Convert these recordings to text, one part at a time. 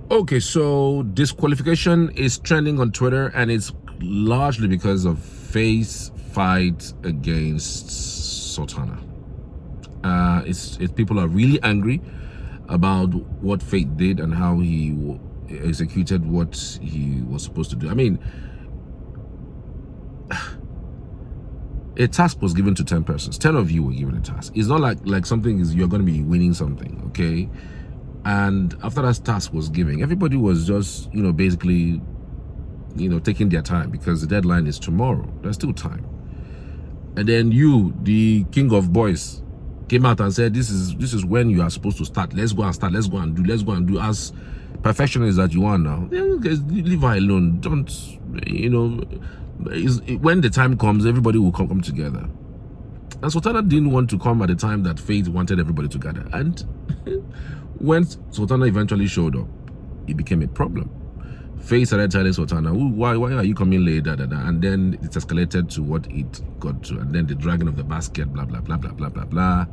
Okay, so disqualification is trending on Twitter, and it's largely because of Faith's fight against Sultana. It's people are really angry about what Faith did and how he executed what he was supposed to do. I mean, a task was given to 10 persons. 10 of you were given a task. It's not like something is you're going to be winning something, okay? And after that task was given, everybody was just, basically, taking their time because the deadline is tomorrow. There's still time. And then you, the king of boys, came out and said, this is when you are supposed to start. Let's go and start. Let's go and do as perfectionist that you are now. Leave her alone. Don't, when the time comes, everybody will come together. And Sultana didn't want to come at the time that Faith wanted everybody together. And when Sultana eventually showed up, it became a problem. Faith started telling Sultana, why are you coming late? And then it escalated to what it got to. And then the dragging of the basket, blah, blah, blah, blah, blah, blah, blah.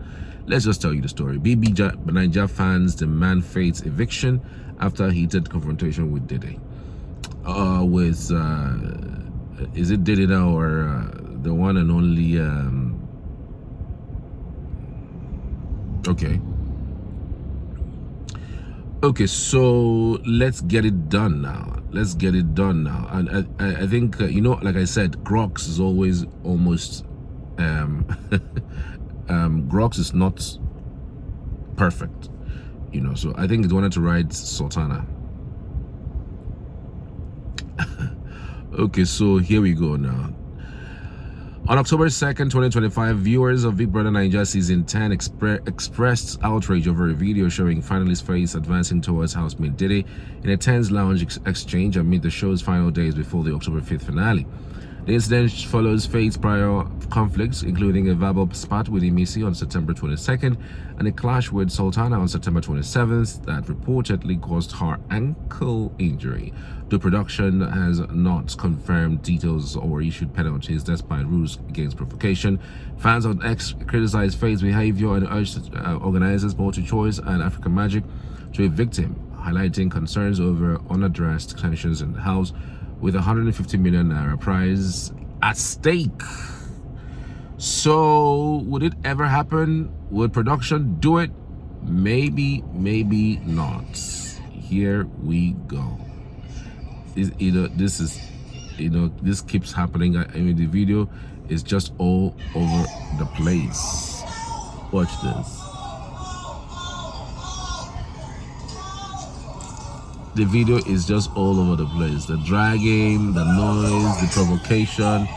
Let's just tell you the story. Bbnaija fans demand Faith's eviction after heated confrontation with Dede. Is it Dede now or the one and only... Okay, so let's get it done now. And I think, like I said, Crocs is always almost, Crocs is not perfect, so I think it wanted to ride Sultana. Okay, so here we go now. On October 2nd, 2025, viewers of Bbnaija Season 10 expressed outrage over a video showing finalist Faith advancing towards housemate Dede in a tense lounge exchange amid the show's final days before the October 5th finale. The incident follows Faith's prior conflicts, including a verbal spat with Emisi on September 22nd and a clash with Sultana on September 27th that reportedly caused her ankle injury. The production has not confirmed details or issued penalties despite rules against provocation. Fans on X criticized Faith's behavior and urged organizers Multi-Choice and African Magic to evict him, highlighting concerns over unaddressed tensions in the house with 150 million naira prize at stake. So would it ever happen? Would production do it? Maybe, maybe not. Here we go. This keeps happening. I mean, the video is just all over the place. Watch this. The video is just all over the place. The dragging, the noise, the provocation,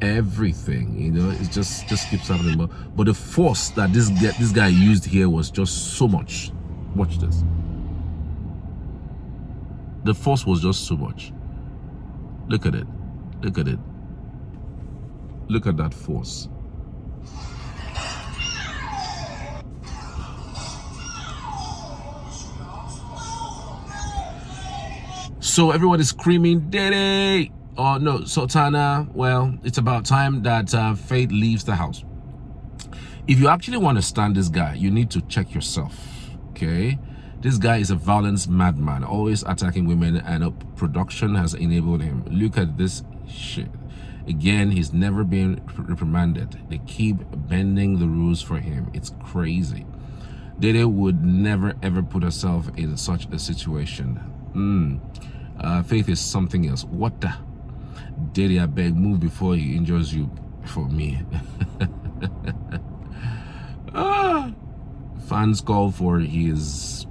everything. It just keeps happening. But the force that this guy used here was just so much. Watch this. The force was just so much. Look at it. Look at it. Look at that force. So everyone is screaming, Dede! Oh no, Sultana. Well, it's about time that Faith leaves the house. If you actually want to stand this guy, you need to check yourself, okay? This guy is a violence madman, always attacking women, and production has enabled him. Look at this shit. Again, he's never been reprimanded. They keep bending the rules for him. It's crazy. Dede would never ever put herself in such a situation. Faith is something else. What the? Dede, I beg, move before he injures you for me. Fans call for his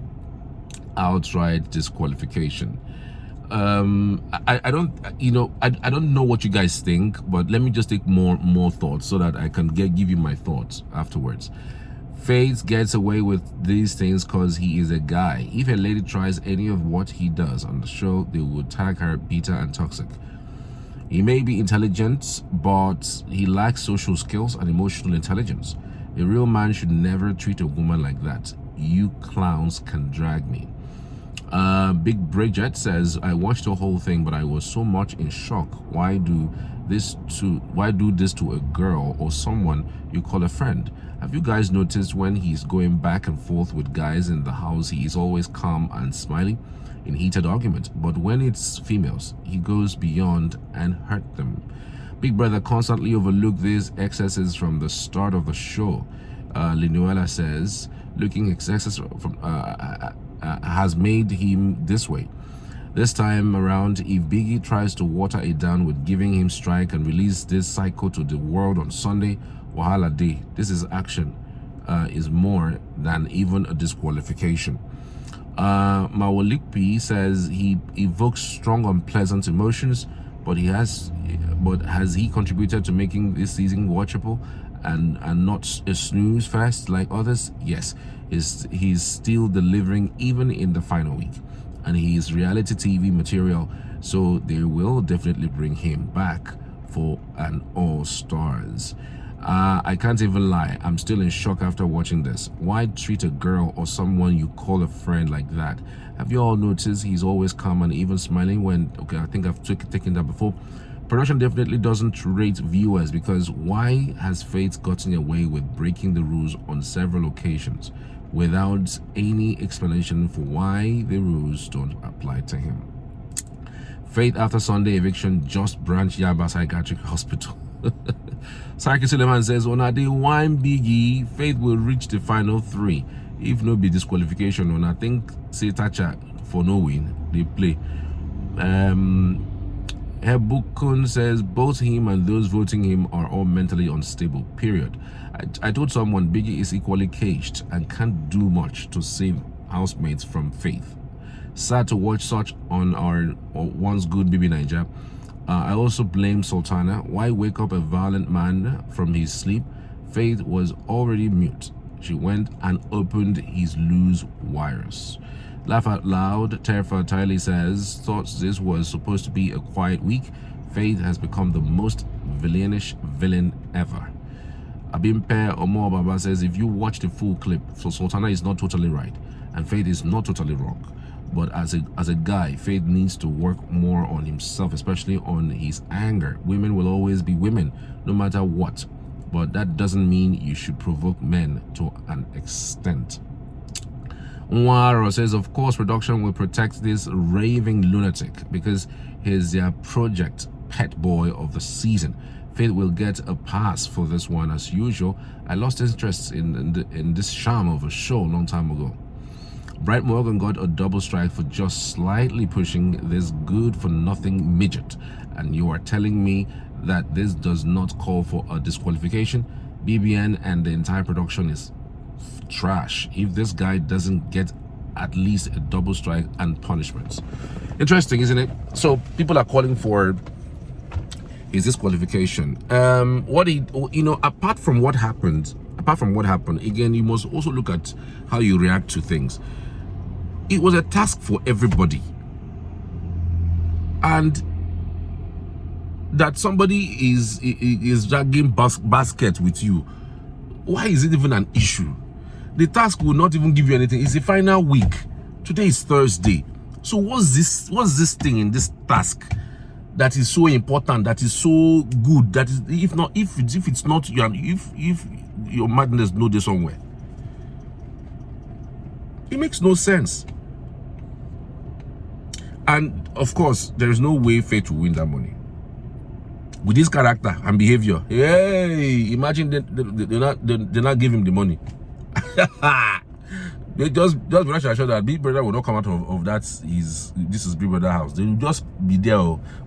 outright disqualification. I don't know what you guys think, but let me just take more thoughts so that I can give you my thoughts afterwards. Faith gets away with these things because he is a guy. If a lady tries any of what he does on the show, they would tag her bitter and toxic. He may be intelligent, but he lacks social skills and emotional intelligence. A real man should never treat a woman like that. You clowns can drag me. Big Bridget says, I watched the whole thing, but I was so much in shock. Why do why do this to a girl or someone you call a friend? Have you guys noticed when he's going back and forth with guys in the house, he is always calm and smiling in heated argument, but when it's females, he goes beyond and hurt them. Big Brother constantly overlooked these excesses from the start of the show. Linuela says, looking excesses from has made him this way. This time around, if Biggie tries to water it down with giving him strike and release this psycho to the world on Sunday, wahala day. This is action, is more than even a disqualification. Mawalipi says he evokes strong, unpleasant emotions, but has he contributed to making this season watchable and not a snooze fest like others? Yes, he's still delivering even in the final week, and he is reality TV material, so they will definitely bring him back for an All Stars. I can't even lie, I'm still in shock after watching this. Why treat a girl or someone you call a friend like that? Have you all noticed he's always calm and even smiling when, okay, I think I've taken that before. Production definitely doesn't rate viewers, because why has Faith gotten away with breaking the rules on several occasions without any explanation for why the rules don't apply to him? Faith after Sunday eviction just branched Yaba Psychiatric Hospital. Sarki Suleiman says, on a day one Biggie, Faith will reach the final 3. If no be disqualification, on I think say Tacha for no win, they play. Hebukun says both him and those voting him are all mentally unstable, period. I told someone Biggie is equally caged and can't do much to save housemates from Faith. Sad to watch such on our once good Bbnaija. I also blame Sultana. Why wake up a violent man from his sleep? Faith was already mute. She went and opened his loose wires. Laugh out loud. Terfa Tiley says, thought this was supposed to be a quiet week. Faith has become the most villainish villain ever. Abimpe Omo Baba says, if you watch the full clip, so Sultana is not totally right and Faith is not totally wrong. But as a guy, Faith needs to work more on himself, especially on his anger. Women will always be women, no matter what. But that doesn't mean you should provoke men to an extent. Nwaro says, of course, production will protect this raving lunatic because he's their project pet boy of the season. Faith will get a pass for this one as usual. I lost interest in this charm of a show a long time ago. Bright Morgan got a double strike for just slightly pushing this good-for-nothing midget. And you are telling me that this does not call for a disqualification? BBN and the entire production is trash if this guy doesn't get at least a double strike and punishments. Interesting, isn't it? So people are calling for his disqualification. Apart from what happened, again, you must also look at how you react to things. It was a task for everybody, and that somebody is dragging basket with you, why is it even an issue? The task will not even give you anything. It's the final week. Today is Thursday. So what's this thing in this task that is so important, that is so good, that is, if it's not you, if your madness know this somewhere, it makes no sense. And of course, there is no way Faith will win that money with this character and behavior. Hey, imagine they not give him the money. They just rest assured that Big Brother will not come out of that. This is Big Brother house. They will just be there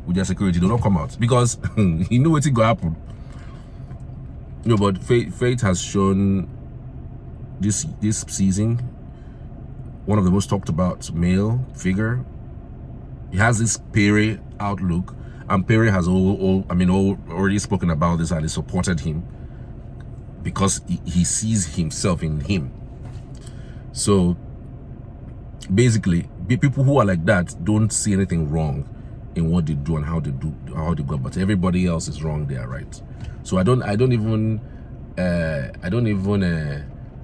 with their security. They will not come out because you know what's going to happen. But Faith has shown this season one of the most talked about male figure. He has this Perry outlook, and Perry has already spoken about this and he supported him because he sees himself in him. So basically, people who are like that don't see anything wrong in what they do and how they go, but everybody else is wrong, they are right. So I don't even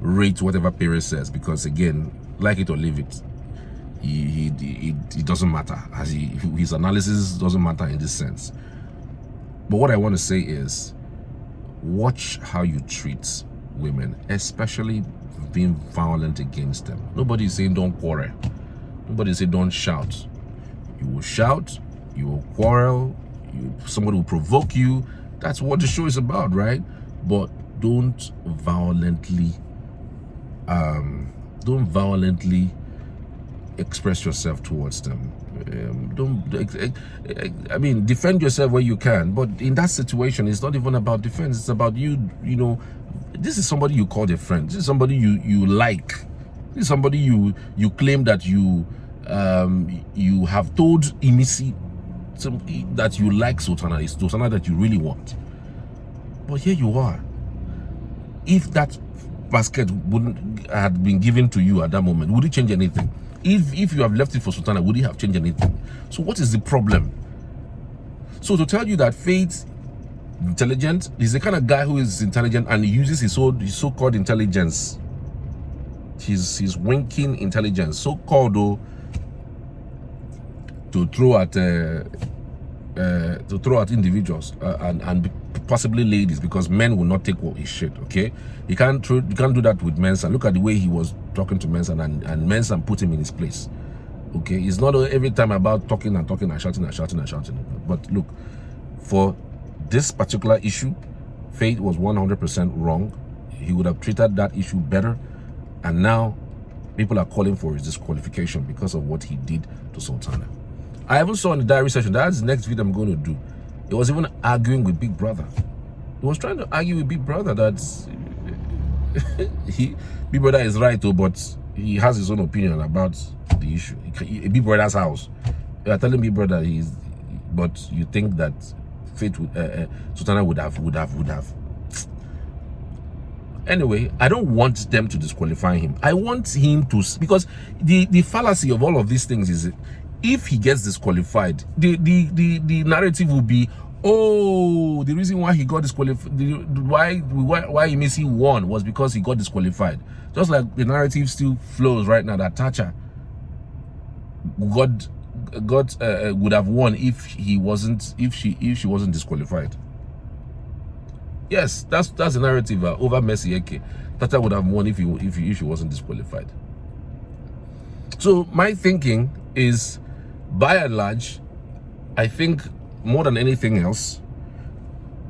rate whatever Perry says, because again, like it or leave it, it doesn't matter. His analysis doesn't matter in this sense. But what I want to say is, watch how you treat women, especially being violent against them. Nobody is saying don't quarrel. Nobody is saying don't shout. You will shout, you will quarrel, somebody will provoke you. That's what the show is about, right? But don't violently express yourself towards them. I mean, defend yourself where you can, but in that situation, it's not even about defense. It's about you know, this is somebody you call a friend. This is somebody you like. This is somebody you claim that you have told Imisi that you like Sultana. It's Sultana that you really want. But here you are. If that basket had been given to you at that moment, would it change anything? If you have left it for Sultana, would it have changed anything? So what is the problem? So to tell you that Faith intelligent, he's the kind of guy who is intelligent and he uses his so-called intelligence, his winking intelligence, so-called though, to throw at individuals and possibly ladies, because men will not take what he shit. Okay, you can't do that with Mensah. Look at the way he was talking to Mensah, and Mensah put him in his place. Okay, it's not every time about talking and shouting. But look, for this particular issue, Faith was 100% wrong. He would have treated that issue better, and now people are calling for his disqualification because of what he did to Sultana. I even saw in the diary session, that's the next video I'm going to do. He was even arguing with Big Brother. He was trying to argue with Big Brother that Big Brother is right, though, but he has his own opinion about the issue. Big Brother's house. You are telling Big Brother but you think that Faith Sultana would have. Anyway, I don't want them to disqualify him. I want him to, because the fallacy of all of these things is, if he gets disqualified, the narrative will be, oh, the reason why he got disqualified, why Imisi won was because he got disqualified. Just like the narrative still flows right now that Thatcher would have won if she wasn't disqualified. Yes, that's the narrative over Mercy Eke. Thatcher would have won if she wasn't disqualified. So my thinking is, by and large, I think more than anything else,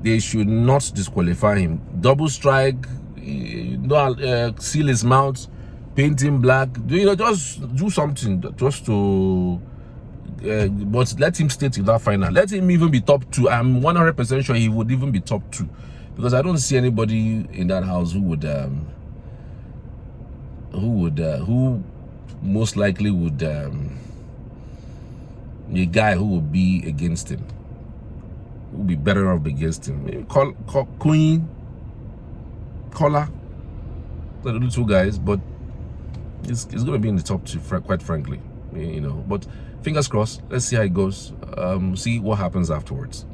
they should not disqualify him. Double strike, seal his mouth, paint him black. Just do something just to. But let him stay till that final. Let him even be top 2. I'm 100% sure he would even be top 2, because I don't see anybody in that house who most likely would. A guy who would be against him, who would be better off against him. Maybe Queen, Collar, the little two guys, but it's going to be in the top 2, quite frankly, you know. But fingers crossed. Let's see how it goes. See what happens afterwards.